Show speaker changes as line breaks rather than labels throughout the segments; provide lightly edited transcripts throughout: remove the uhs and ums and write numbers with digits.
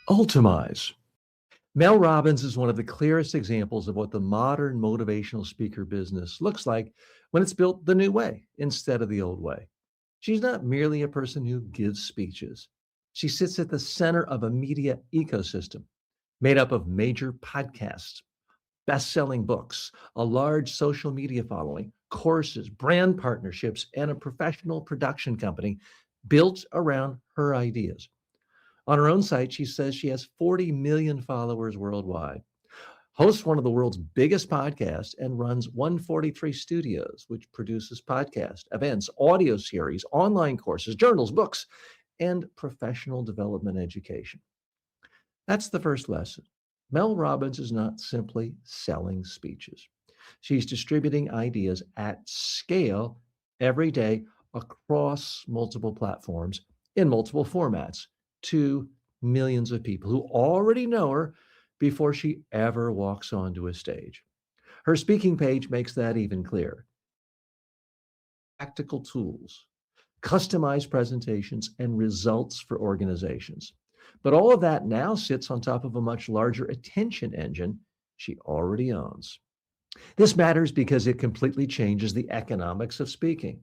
Ultamize. Mel Robbins is one of the clearest examples of what the modern motivational speaker business looks like when it's built the new way instead of the old way. She's not merely a person who gives speeches. She sits at the center of a media ecosystem made up of major podcasts, best-selling books, a large social media following, courses, brand partnerships, and a professional production company built around her ideas. On her own site, she says she has 40 million followers worldwide, hosts one of the world's biggest podcasts, and runs 143 Studios, which produces podcasts, events, audio series, online courses, journals, books, and professional development education. That's the first lesson. Mel Robbins is not simply selling speeches. She's distributing ideas at scale every day across multiple platforms in multiple formats to millions of people who already know her before she ever walks onto a stage. Her speaking page makes that even clearer. Practical tools, customized presentations, and results for organizations. But all of that now sits on top of a much larger attention engine she already owns. This matters because it completely changes the economics of speaking.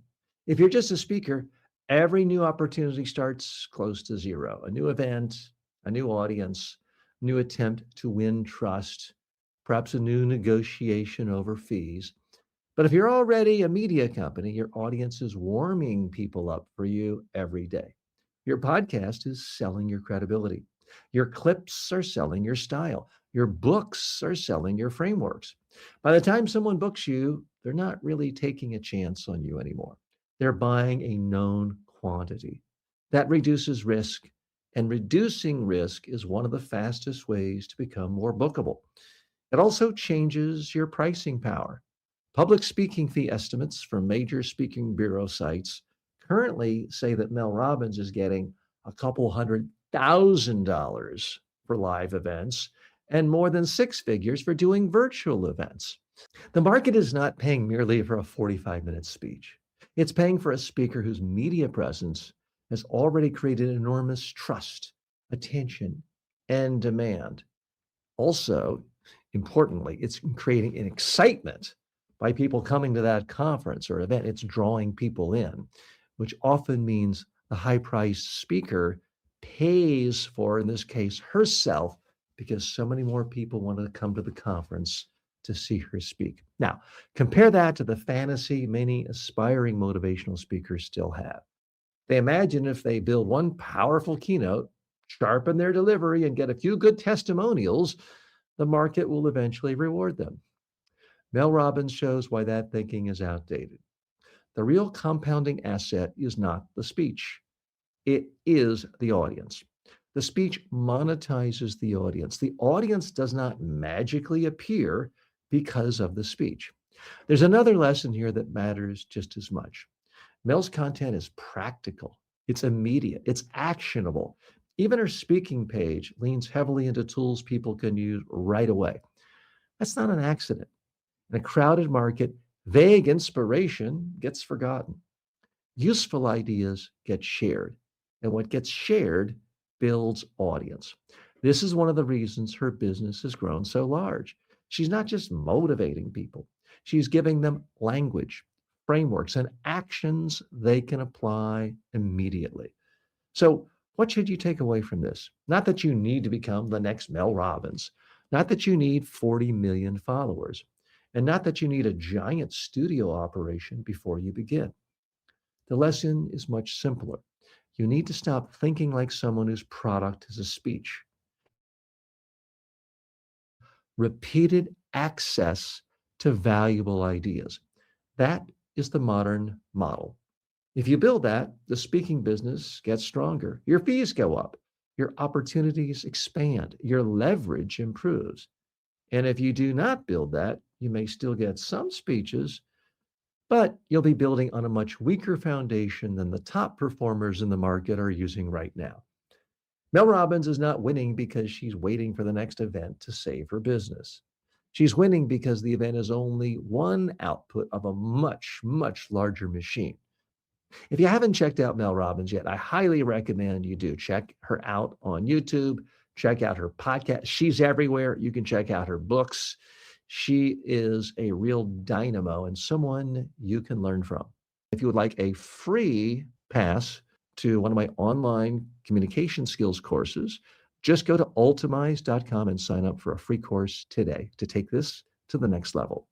If you're just a speaker, every new opportunity starts close to zero. A new event, a new audience, new attempt to win trust, perhaps a new negotiation over fees. But if you're already a media company, your audience is warming people up for you every day. Your podcast is selling your credibility. Your clips are selling your style. Your books are selling your frameworks. By the time someone books you, they're not really taking a chance on you anymore. They're buying a known quantity. That reduces risk, and reducing risk is one of the fastest ways to become more bookable. It also changes your pricing power. Public speaking fee estimates from major speaking bureau sites currently say that Mel Robbins is getting a couple $100,000 for live events and more than six figures for doing virtual events. The market is not paying merely for a 45-minute speech. It's paying for a speaker whose media presence has already created enormous trust, attention, and demand. Also, importantly, it's creating an excitement by people coming to that conference or event. It's drawing people in, which often means the high priced speaker pays for, in this case, herself, because so many more people want to come to the conference to see her speak. Now, compare that to the fantasy many aspiring motivational speakers still have. They imagine if they build one powerful keynote, sharpen their delivery, and get a few good testimonials, the market will eventually reward them. Mel Robbins shows why that thinking is outdated. The real compounding asset is not the speech, it is the audience. The speech monetizes the audience. The audience does not magically appear because of the speech. There's another lesson here that matters just as much. Mel's content is practical, it's immediate, it's actionable. Even her speaking page leans heavily into tools people can use right away. That's not an accident. In a crowded market, vague inspiration gets forgotten. Useful ideas get shared, and what gets shared builds audience. This is one of the reasons her business has grown so large. She's not just motivating people, she's giving them language, frameworks, and actions they can apply immediately. So, what should you take away from this? Not that you need to become the next Mel Robbins, not that you need 40 million followers, and not that you need a giant studio operation before you begin. The lesson is much simpler. You need to stop thinking like someone whose product is a speech. Repeated access to valuable ideas. That is the modern model. If you build that, the speaking business gets stronger. Your fees go up, your opportunities expand, your leverage improves. And if you do not build that, you may still get some speeches, but you'll be building on a much weaker foundation than the top performers in the market are using right now. Mel Robbins is not winning because she's waiting for the next event to save her business. She's winning because the event is only one output of a much, much larger machine. If you haven't checked out Mel Robbins yet, I highly recommend you do. Check her out on YouTube. Check out her podcast. She's everywhere. You can check out her books. She is a real dynamo and someone you can learn from. If you would like a free pass to one of my online communication skills courses, just go to ultamize.com and sign up for a free course today to take this to the next level.